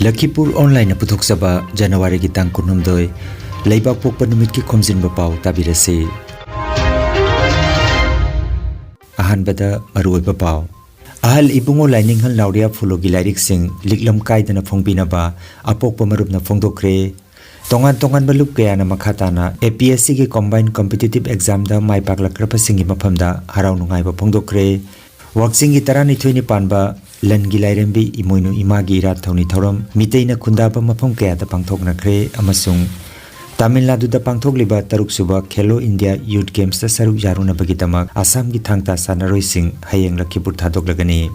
Lakhipuronline puthokchaba January gi tang 19 leibak pokpa numit ki Khomjinba Pao tabirase. Ahanbada maruiba Pao. Ahal ibungo lining hal lauria fulogi lairik sing liklam kaidana phongbinaba apokpa marupna phongdokre. Tongan balup kaya na makhatana APSC ki combined competitive exam da maipaklakrapa singi maphamda harau nungai ba phongdokre. Working gitarani thweni panba Langi Lairembi imoinu imagi ira thoni thoram miteina khundaba mafam kaya da pangthokna kre amasung Tamil Nadu da pangthokliba taruk suba Khelo India Youth Games da saruk yaruna bagitamak Assam gi thangta sanaroi sing hayeng Lakhipur thadoklagani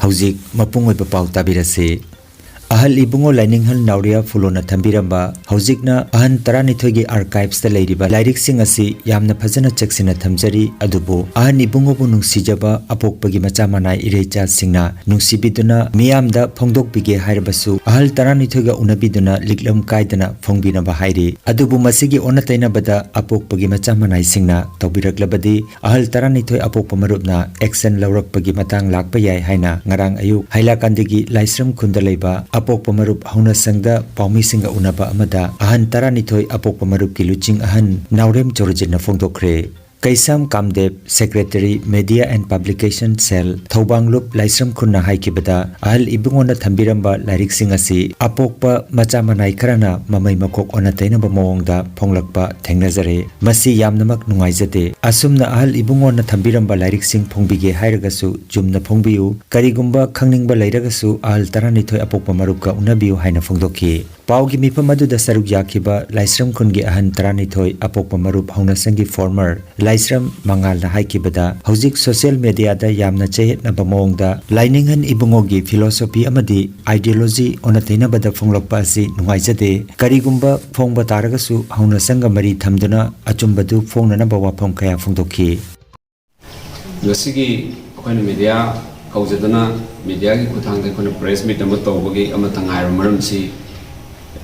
Hauzik mapung oiba pau tabirase Ahal ibungo lining hal nauria fulona thambiramba haujikna ahan taranithoi gi archives da leiriba lairik sing asi yamna phajana cheksina thamjari adubu ahan ibungo bu nungsijaba apokpagi macha manai irecha singna nungsibiduna miyamda phongdok bige haibasu ahal taranithoi ga unabiduna liklam kaidana phongbina ba hairi adubu masigi onataina bada apokpagi macha manai singna tawbiraklabadi ahal taranithoi apokpa marupna action lawrakpagi matang lakpa yai haina ngarang ayuk hailakandigi laisram khunda leiba apokpa marup hauna sangda paumi singa unaba amada ahan taranithoi apokpa marup ki luching ahan naurem chorjina phongdokre Kaisam Kamdev Secretary Media and Publication Cell Thobanglup Laisram Khunna haikibada ahal ibungona thambiramba lairik sing asi apokpa macha manai kharana mamai makok onataina ba mawongda phonglakpa thengnajare masi yamnamak nungaijate asumna ahal ibungona thambiramba lairik sing phongbige hairagasu jumna phongbiu karigumba khangningba lairagasu ahal taranithoi apokpa marupka unabiu haina phongdokhi Paugi mifam aduda saruk yakiba Laisram Khungi ahan taranithoi apokpa marup hauna sangi former Laisram Mangal na haikibada hauzik social media da yamna chehet na bamongda Lainingan ibungogi philosophy amadi ideology onatina bada phonglakpa asi nungaijade karigumba phongba taragasu hauna sanga mari thamduna achumbadu phongna na bawa phong kaya phongdokhi Yosigi akoina media haujadana media gi kuthangda kona press meet ama tawbagi ama tangai maramsi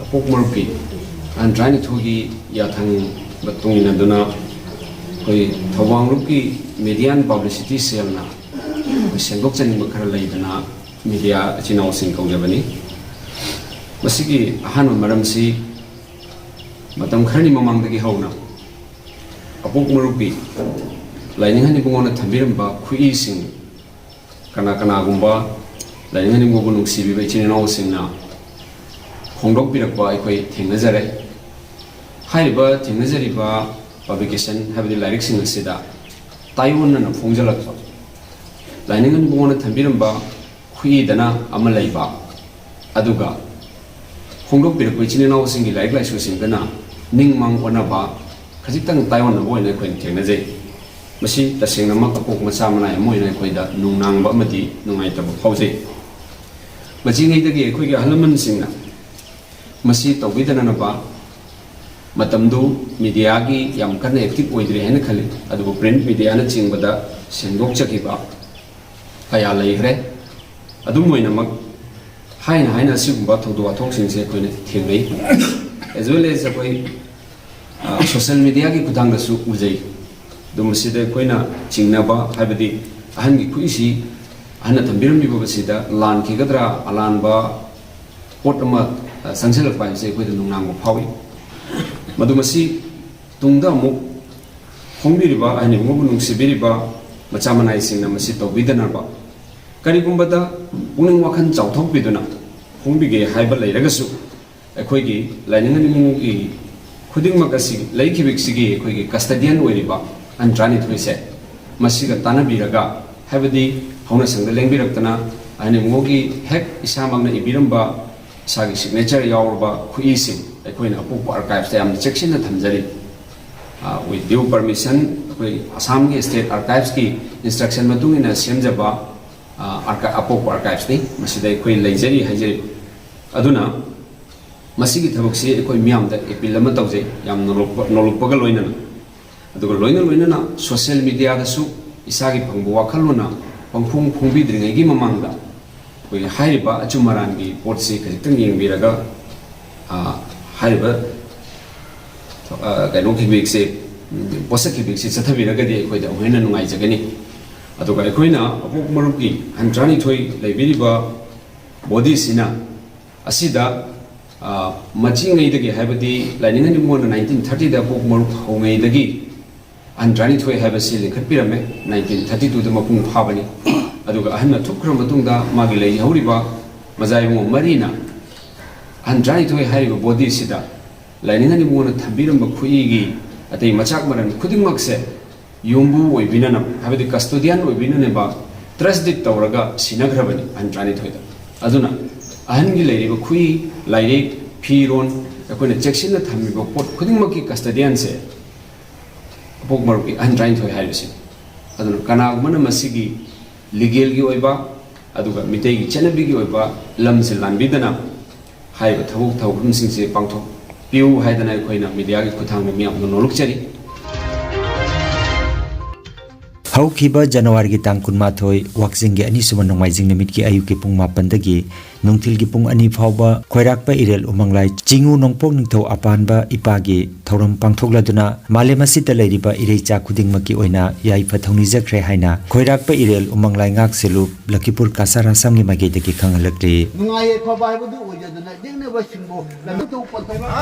Apok marupi, an trying to gi yathang batung inaduna koi thawang rupi median publicity sale na sengok chani makara laidana media chinau sing kau jabani masigi ahan maram si matam kharni mamang dagi hauna apok marupi lainingan ibungona thambiramba khui sing kana gumba lainingan ibungo nungsi bi chinau sing na Hongdok birakba aikoi thengnajare haiba thengnajariba publication habdi lyric sing asida taiwan na phongjalakba lainingan bungona thambiramba khui dana ama leiba aduga hongdok birakoi chininaw singi lyric laisu singdana ningmang onaba khajitang taiwan na boina koi thengnajai masi tasengna ma kapok macha manai moina koida nungnangba amadi nungaitaba phawjai majingai dagi koi ga halaman singna Masih tawidana naba matamdu media gi yam kana active oidre hena khali adu print media na chingbada sendok chakiba kaya leigre adu moina mak haina sigumba thodu athok singse koine thengai as well as koi social media gi kudang da su ujai du masida koina chingnaba habadi ahan gi kuisi ahna tambiram bi babasida lan ki gadra alan ba potama Sangsel of Pine say with the Nunang Powi. Madumasi Tungda Muk Hongi Riba and Mugunung Sibiriba, Machamanizing Namasito Vidanaba. Karigumbada, Uning Wakan Chautok Viduna, Hongi Hyber Legasu, a Quigi, Lining Kuding Makasi, Lake Vixigi, Quigi, Castadian Weriba, and Tranit Reset. Masiga Tanabiraga, Havadi, Honas and the Langbiraktana, and Mogi Heck Isamang Ibiramba. Sagi signature yaurba khuising akoina apuk archives ta yam section na thamjari with due permission koi Assam ki state archives ki instruction matung ina semjaba apuk archives ni masida koi leijari hajari aduna masigi thabak se koi miam da appeal ma tawje yam nolokpaga loina aduga loina na social media da su isagi phangbu wakhaluna pangphung phungbi dringai gi mamangda koi haiba achumaran gi potsi khajitang yengbiraga haiba gaino ki bikse posa ki bikse chathabiraga de koi da hoina nungai jagani ꯑꯗꯨꯒ ꯑꯩꯈꯣꯏꯅ ꯑꯄꯣꯛ ꯃꯔꯨꯞꯀꯤ ꯇꯔꯥꯅꯤꯊꯣꯏ ꯂꯩꯕꯤꯔꯤꯕ ꯕꯣꯗꯤꯁꯤꯅ ꯑꯁꯤꯗ ꯃꯆꯤꯉꯩꯗꯒꯤ ꯍꯥꯏꯕꯗꯤ ꯂꯥꯏꯅꯤꯡ ꯅꯤꯉꯣꯜꯅ 1930ꯗ ꯑꯄꯣꯛ ꯃꯔꯨꯞ ꯍꯧꯉꯩꯗꯒꯤꯇꯔꯥꯅꯤꯊꯣꯏ ꯍꯥꯏꯕꯁꯤ ꯂꯤꯡꯈꯠꯄꯤꯔꯝꯃꯦ 1932ꯗ ꯃꯄꯨꯡ ꯐꯥꯕꯅꯤ ꯑꯗꯨꯒ ꯑꯍꯟꯅ ꯊꯨꯞꯈ꯭ꯔ ꯃꯇꯨꯡꯗ ꯃꯥꯒꯤ ꯂꯩꯍꯧꯔꯤꯕ ꯃꯖꯥꯏꯕꯨꯡ ꯃꯔꯤꯅꯇꯔꯥꯅꯤꯊꯣꯏ ꯍꯥꯏꯔꯤꯕ ꯕꯣꯗꯤꯁꯤꯗ ꯂꯥꯏꯅꯤꯡ ꯅꯤꯉꯣꯜꯅ ꯊꯝꯕꯤꯔꯝꯕ ꯈꯨꯏꯒꯤ ꯑꯇꯩ ꯃꯆꯥꯛ ꯃꯔꯟ ꯈꯨꯗꯤꯡꯃꯛꯁꯦ ꯌꯨꯝꯕꯨ ꯑꯣꯏꯕꯤꯅꯅ ꯍꯥꯏꯕꯗꯤ ꯀꯁꯇꯣꯗꯤꯌꯥꯟ ꯑꯣꯏꯕꯤꯅꯅꯕ ꯇ꯭ꯔꯁ ꯗꯤꯠ ꯇꯧꯔꯒ ꯁꯤꯟꯅꯈ꯭ꯔꯕꯅꯤ ꯇꯔꯥꯅꯤꯊꯣꯏꯗ ꯑꯗꯨꯅ ꯑꯍꯟꯒꯤ ꯂꯩꯔꯤꯕ ꯈꯨꯏ ꯂꯥꯏꯔꯤꯛ ꯐꯤꯔꯣꯟ ꯑꯩꯈꯣꯏꯅ ꯆꯦꯛꯁꯤꯟꯅ ꯊꯝꯃꯤꯕ ꯄꯣꯠ ꯈꯨꯗꯤꯡꯃꯛꯀꯤ ꯀꯁꯇꯣꯗꯤꯌꯥꯟꯁꯦ ꯑꯄꯣꯛ ꯃꯔꯨꯞꯀꯤ ꯇꯔꯥꯅꯤꯊꯣꯏ ꯍꯥꯏꯕꯁꯤꯅꯤ ꯑꯗꯨꯅ ꯀꯅꯥꯒꯨꯝꯕꯅ ꯃꯁꯤꯒꯤ ꯂꯤꯒꯦꯜꯒꯤ ꯑꯣꯏꯕ ꯑꯗꯨꯒ ꯃꯤꯇꯩꯒꯤ ꯆꯠꯅꯕꯤꯒꯤ ꯑꯣꯏꯕ ꯂꯝꯁꯦ ꯂꯥꯟꯕꯤꯗꯅ ꯍꯥꯏꯔꯤꯕ ꯊꯕꯛ ꯊꯧꯔꯝꯁꯤꯡꯁꯦ ꯄꯥꯡꯊꯣꯛꯄꯤꯌꯨ ꯍꯥꯏꯗꯅ ꯑꯩꯈꯣꯏꯅ ꯃꯤꯗꯤꯌꯥꯒꯤ ꯈꯨꯠꯊꯥꯡꯗ ꯃꯤꯌꯥꯝꯅ ꯅꯣꯛꯆꯔꯤ ꯍꯧꯈꯤꯕ ꯖꯅꯋꯥꯔꯤꯒꯤ ꯇꯥꯡ 12 ꯋꯥꯛꯆꯤꯡꯒꯤ ꯑꯅꯤꯁꯨꯕ ꯅꯣꯡꯃꯥꯏꯖꯤꯡ ꯅꯨꯃꯤꯠꯀꯤ ꯑꯌꯨꯛꯀꯤ ꯄꯨꯡ 7ꯗꯒꯤ ꯅꯨꯡꯊꯤꯜꯒꯤ ꯄꯨꯡ 2 ꯐꯥꯎꯕ ꯈꯣꯏꯔꯥꯛꯄ ꯏꯔꯦꯜ ꯎꯃꯪꯂꯥꯏ ꯆꯤꯡꯎ ꯅꯣꯡꯄꯣꯛ ꯅꯤꯡꯊꯧ ꯑꯄꯥꯟꯕ ꯏꯄꯥꯒꯤ ꯊꯧꯔꯝ ꯄꯥꯡꯊꯣꯛꯂꯗꯨꯅ ꯃꯥꯂꯦꯝ ꯑꯁꯤꯗ ꯂꯩꯔꯤꯕ ꯏꯔꯩꯆꯥ ꯈꯨꯗꯤꯡꯃꯛꯀꯤ ꯑꯣꯏꯅ ꯌꯥꯏꯐ ꯊꯧꯅꯤꯖꯈ꯭ꯔꯦ ꯍꯥꯏꯅ ꯈꯣꯏꯔꯥꯛꯄ ꯏꯔꯦꯜ ꯎꯃꯪꯂꯥꯏ ꯉꯥꯛꯁꯦꯜꯂꯨ ꯂꯈꯤꯄꯨꯔ ꯀꯁꯥꯔ ꯑꯁꯥꯝꯒꯤ ꯃꯥꯏꯀꯩꯗꯒꯤ ꯈꯪꯍꯜꯂꯛꯂꯤ ꯅꯨꯡꯉꯥꯏ ꯐꯕ ꯍꯥꯏꯕꯗꯨ ꯑꯣꯏꯖꯗꯅ ꯌꯦꯡꯅꯕꯁꯤꯡꯕꯨ ꯂꯝꯇꯧ ꯄꯟꯊꯕ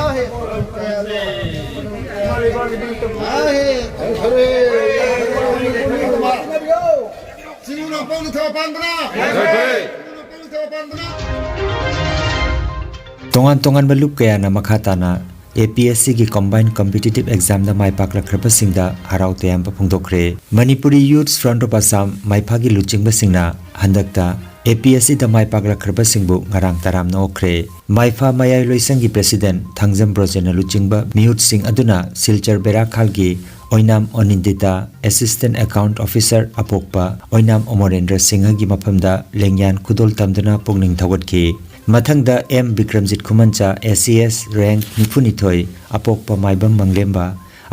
ꯇꯣꯉꯥꯟ ꯇꯣꯉꯥꯟꯕ ꯂꯨꯞ ꯀꯌꯥꯅ ꯃꯈꯥ ꯇꯥꯅ APSC ꯒꯤ ꯀꯝꯕꯥꯏꯟ ꯀꯝꯄꯤꯇꯤꯇꯤቭ ꯑꯦꯛꯖꯥꯝꯗ ꯃꯥꯏ ꯄꯥꯛꯂꯛꯈ꯭ꯔꯕꯁꯤꯡꯗ ꯍꯔꯥꯎ ꯇꯌꯥꯝꯕ ꯐꯣꯡꯗꯣꯛꯈ꯭ꯔꯦ Manipuri youth front of Assam ꯃꯥꯏꯐꯥꯒꯤ ꯂꯨꯆꯤꯡꯕꯁꯤꯡꯅ ꯍꯟꯗꯛꯇ APSC ꯗ ꯃꯥꯏ ꯄꯥꯛꯂꯛꯈ꯭ꯔꯕꯁꯤꯡꯕꯨ ꯉꯔꯥꯡ ꯇꯔꯥꯝꯅ ꯑꯣꯛꯈ꯭ꯔꯦ ꯃꯥꯏꯐꯥ ꯃꯌꯥꯏ ꯂꯣꯏꯁꯪꯒꯤ ꯄ꯭ꯔꯦꯁꯤꯗꯦꯟꯠ ꯊꯥꯡꯖꯝ ꯕ꯭ꯔꯣꯖꯦꯟꯅ ꯂꯨꯆꯤꯡꯕ ꯃꯤꯍꯨꯠꯁꯤꯡ ꯑꯗꯨꯅ ꯁꯤꯜꯆꯔ ꯕꯦꯔꯥꯈꯥꯜꯒꯤ ꯑꯣꯏꯅꯥꯝ ꯑꯣꯅꯤꯟꯗꯤꯇꯥ ꯑꯦꯁꯤꯁꯇꯦꯟꯠ ꯑꯦꯀꯥꯎꯟꯠ ꯑꯣꯐꯤꯁꯔ ꯑꯄꯣꯛꯄ ꯑꯣꯏꯅꯥꯝ ꯑꯃꯣꯔꯦꯟꯗ꯭ꯔ ꯁꯤꯡꯍꯒꯤ ꯃꯐꯝꯗ ꯂꯦꯡꯌꯥꯟ ꯈꯨꯗꯣꯜ ꯇꯝꯗꯨꯅ ꯄꯨꯛꯅꯤꯡ ꯊꯧꯒꯠꯈꯤ ꯃꯊꯪꯗ M ꯕꯤꯀ꯭ꯔꯝꯖꯤꯠ ꯈꯨꯃꯟꯆꯥ ACS ꯔꯦꯡꯛ 92 ꯑꯄꯣꯛꯄ ꯃꯥꯏꯕꯝ ꯃꯪꯂꯦꯝꯕ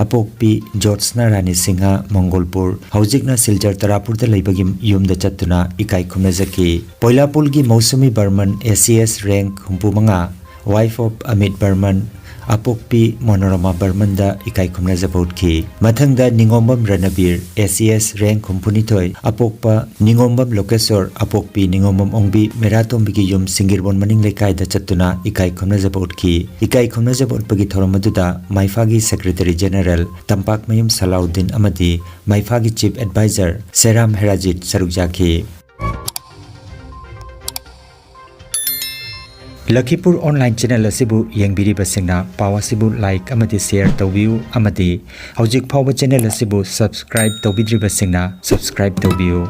ꯑꯄꯣꯛꯄꯤ ꯖꯣꯠꯁꯅꯥ ꯔꯥꯅꯤ ꯁꯤꯡꯍ ꯃꯣꯡꯒꯣꯜꯄꯨꯔ ꯍꯧꯖꯤꯛꯅ ꯁꯤꯜꯆꯔ ꯇꯔꯥꯄꯨꯔꯗ ꯂꯩꯕꯒꯤ ꯌꯨꯝꯗ ꯆꯠꯇꯨꯅ ꯏꯀꯥꯏ ꯈꯨꯝꯅꯖꯈꯤ ꯄꯣꯏꯂꯥꯄꯨꯜꯒꯤ Mousumi Barman ACS rank 65 wife of Amit Barman ꯑꯄꯣꯛꯄꯤ ꯃꯣꯅꯣꯔꯃꯥ ꯕꯔꯃꯟꯗ ꯏꯀꯥꯏ ꯈꯨꯝꯅꯖꯕ ꯎꯠꯈꯤ ꯃꯊꯪꯗ ꯅꯤꯉꯣꯝꯕꯝ ꯔꯅꯕꯤꯔ ACS ꯔꯦꯡꯛ 62 ꯑꯄꯣꯛꯄ ꯅꯤꯉꯣꯝꯕꯝ ꯂꯣꯀꯦꯁꯣꯔ ꯑꯄꯣꯛꯄꯤ ꯅꯤꯉꯣꯝꯕꯝ ꯑꯣꯡꯕꯤ ꯃꯦꯔꯥꯇꯣꯝꯕꯤꯒꯤ ꯌꯨꯝ ꯁꯤꯡꯒꯤꯔꯕꯣꯟ ꯃꯅꯤꯡ ꯂꯩꯀꯥꯏꯗ ꯆꯠꯇꯨꯅ ꯏꯀꯥꯏ ꯈꯨꯝꯅꯖꯕ ꯎꯠꯈꯤ ꯏꯀꯥꯏ ꯈꯨꯝꯅꯖꯕ ꯎꯠꯄꯒꯤ ꯊꯧꯔꯝ ꯑꯗꯨꯗ ꯃꯥꯏꯐꯥꯒꯤ ꯁꯦꯀ꯭ꯔꯦꯇꯔꯤ ꯖꯦꯅꯔꯦꯜ ꯇꯝꯄꯥꯛꯃꯌꯨꯝ ꯁꯂꯥꯎꯗꯤꯟ ꯑꯃꯗꯤ ꯃꯥꯏꯐꯥꯒꯤ ꯆꯤꯞ ꯑꯦꯗꯚꯥꯏꯖꯔ ꯁꯦꯔꯥꯝ ꯍꯦꯔꯥꯖꯤꯠ ꯁꯔꯨꯛ ꯌꯥꯈꯤ Lakhipur online channel asibu yengbiribasingna paw asibu like amadi share tawbiu amadi hojik phawba channel asibu subscribe tawbidribasingna subscribe tawbiu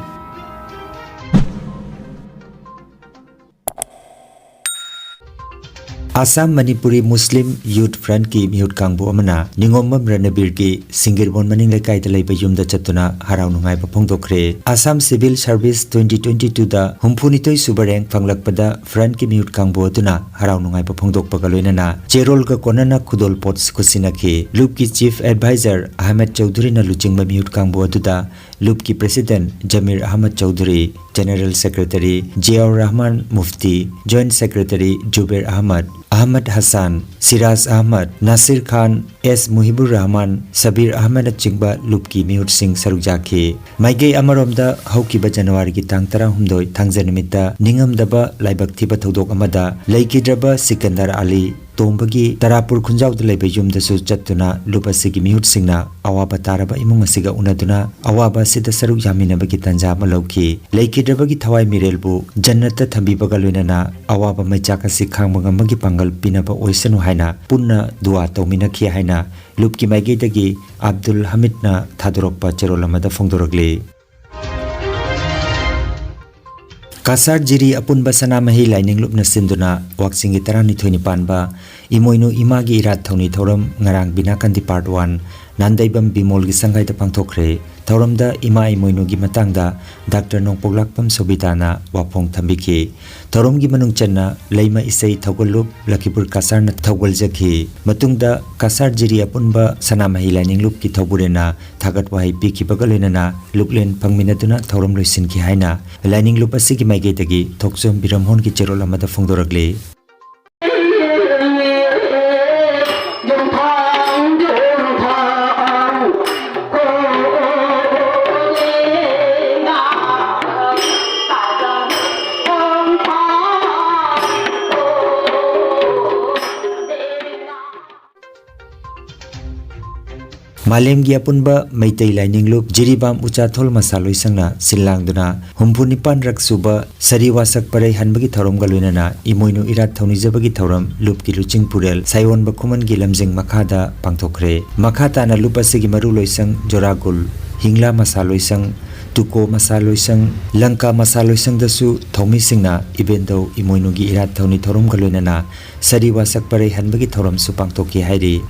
Assam Manipuri Muslim Youth Front ki mihut kangbu amana Ningombam Ranabir ki Singirbon maning lekai da laiba yumda chatuna harau nungai ba phongdokre Assam Civil Service 2022 da humphunitoi subareng phanglakpada front ki mihut kangbu atuna harau nungai ba phongdokpaga loinana cherol ga konana khudol pots kusinaki Loop ki Chief Advisor Ahmed Chowdhury na luchingba mihut kangbu atuda Loop ki President Jamir Ahmad Chowdhury General Secretary Jiaur Rahman Mufti Joint Secretary Jubair Ahmad Hassan, Siraz Ahmad, Nasir Khan, S. Muhibur Rahman, Sabir Ahmed Chingba Lupki Mihut Singh Sarujaki. Maigay Amaromda Haukiba January ki tang 13 Thangjanimita Ningamdaba Laibak Thiba Thodok Amada Laikidraba Sikandar Ali Tombagi Tarapur Khunjaw da laiba yumda su chattuna lupa sigi mihut singna awaba taraba imung asiga unaduna awaba sida saruk yaminabagi tanja malauki laikidrabagi thawai mirelbu jannata thambibaga loinana awaba maichaka si khangbaga magi pangal pinaba oisanu haina punna dua tawminakhi haina lupki maigedagi Abdul Hamidna thadorokpa cherolamada phongdorogli Kasar jiri apun basana mahi lining lupna sinduna waksingi tarani thoni panba imoinu imagi irat thoni thoram ngarang binakanti part 1 nandaibam bimol gi sangai da pangthokre thoramda ima imoinu gi matangda Dr. Nongpoglakpam Sobitana wapong thambiki thoram gi manung channa leima isai thogolup Lakhipur Kasar na thogoljaki matungda Kasar jiri apunba sana mahi lining lup ki thoburena thagat wahai piki bagalena luklen phangminaduna thoram loisin ki haina lining lup asigi maigei dagi thoksom biramhon ki cherol amada phongdoragli Malemgi apunba Maitai Laininglup Jiribam Uchathol Masaloisangna Silangduna Humpunipan Raksuba Sariwasak Parai Hanbagi Thorom Galuinana Imoinu Irat Thonijabagi Thorom Lupki Luching Purel Saiwon Bakuman Gilamjing Makada Pangthokre Makata na Lupasigi Maru Loisang Joragul Hingla Masaloisang Tuko Masaloisang Lanka Masaloisang dasu Thomi Singna Ibendo Imoinugi Irat Thoni Thorom Galuinana Sariwasak Parai Hanbagi Thorom Supangtoki Hairi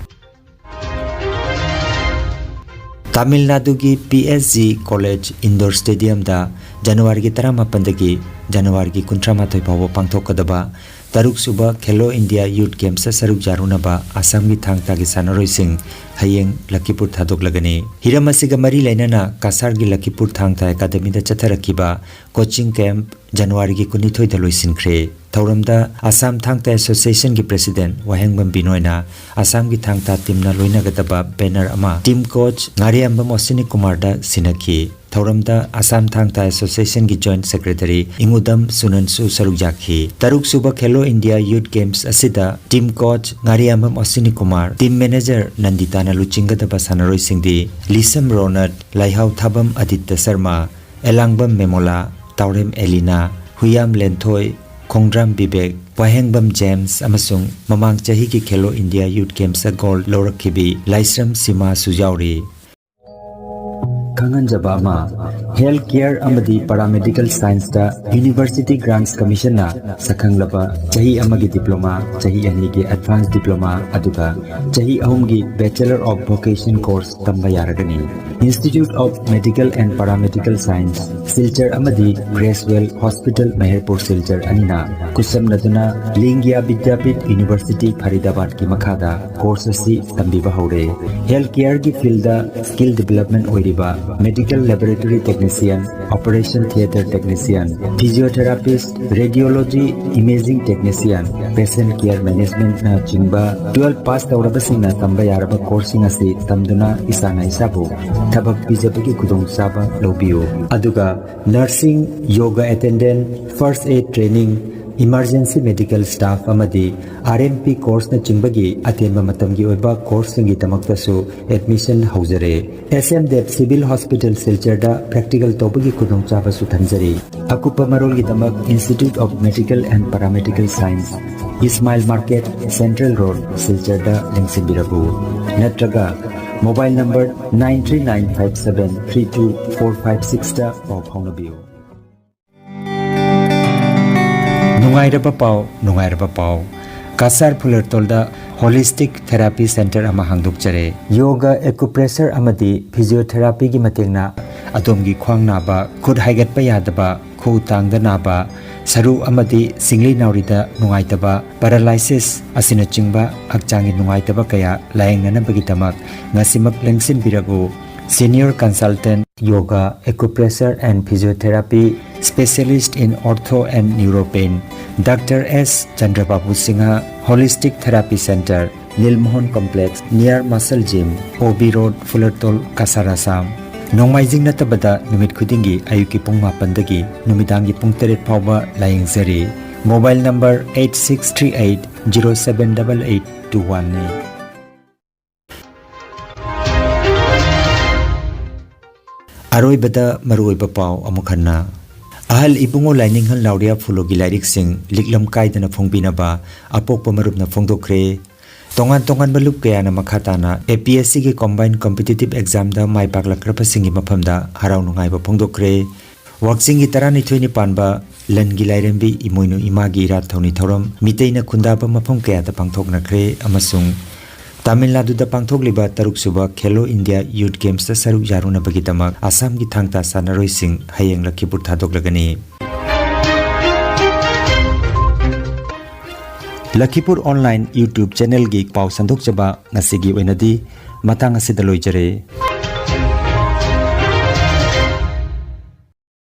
Tamil Nadu ki PSG College Indoor Stadium da January ki 18 dagi January ki 38 phawa pangthokadaba Taruk suba Khelo India Youth Games sa saruk jarunaba Assam ki thangta ki sanaroi sing hayeng Lakhipur thadok lagani Hiramasiga mari lainana Kasar gi Lakhipur thangta academy da chatharakiba coaching camp January ki 19 da loisinkhre Thauramda Assam Thangta Association ki President Wahengbam Binoina Assam ki Thangta team na loina gataba banner ama team coach Ngariambam Osini Kumar da sinakhi Thauramda Assam Thangta Association ki Joint Secretary Ingudam Sunansu Sarukjakhi Taruk Suba Khelo India Youth Games asida team coach Ngariambam Osini Kumar team manager Nandita na luchingataba sanaroi singdi Lisam Ronald Laihau Thabam Aditya Sharma Elangbam Memola Taurem Elina Huyam Lenthoi Khongdram Bibek Wahengbam James amasung mamang chahi ki Khelo India Youth Games gold lorakhibi Laisram Sima Sujauri Kanganjaba ma Healthcare amadi Paramedical Science da University Grants Commission na sakhanglaba chahi amagi diploma chahi ani ki advanced diploma aduga chahi ahumgi Bachelor of Vocation course tamba yaragani Institute of Medical and Paramedical Science Silchar amadi Gracewell Hospital Manipur Silchar anina kusam naduna Lingya Vidyapit University Faridabad ki makhada course si tambiba haure Healthcare ki field da skill development oiriba Medical Laboratory Technician, Operation Theatre Technician, Physiotherapist, Radiology Imaging Technician, Patient Care Management na chingba 12 pass taurabasing na tamba yaraba coursing asi tamduna isana isabu thabak pijabagi kudong saba lobiyo aduga nursing yoga attendant first aid training Emergency Medical Staff amadi RMP course na chimbagi atenba matamgi oiba course ngi tamaktasu admission haujare SMDEP Civil Hospital Silchar da practical tobagi kudong chaba su thanjari akupa marol gi tamak Institute of Medical and Paramedical Science Ismail Market Central Road Silchar da lengsimbirabu natraga mobile number 9395732456 da phaunabiyo Nungairaba Pao Kasar Pulertolda Holistic Therapy Center ama hangdukjare Yoga Acupressure amadi Physiotherapy gi matengna adomgi khwang naba khud haigatpa yadaba khu tangda naba saru amadi singli naurida nungaitaba paralysis asina chingba akchangi nungaitaba kaya laengnana bagi tamak ngasimak lengsin biragu Senior Consultant Yoga Acupressure and Physiotherapy Specialist in Ortho and Neuropain Dr. S. Chandrababu Singha Holistic Therapy Center Nilmohon Complex near Muscle Gym OB Road Fullertol Kasarasam Nongmaijing natabada numit khudingi ayuki pung 8 dagi numidangi pung 3 phawba layengzari Mobile number 8638078821 ne Aroibada maruiba pau amukhanna Ahal ibungo laininghal lauria fulogi lairik sing liklam kaidana phongbinaba apokpa marupna phongdokre tongan balup kaya na makhatana APSC ki combined competitive exam da mai paklakrapa singi maphamda harau nungai ba phongdokre working gi tarani thoini panba langi lairembi imoinu imagi ra thoni thorom miteina khundaba maphom kaya da pangthoknakre amasung Tamil Nadu da pangthokliba taruk suba Khelo India Youth Games da saruk jaruna bagi tamak Assam gi thangta sanaroi sing hayeng Lakhipur thadok lagani Lakhipuronline YouTube channel gi pau sandok chaba ngasigi oinadi matang asida loijare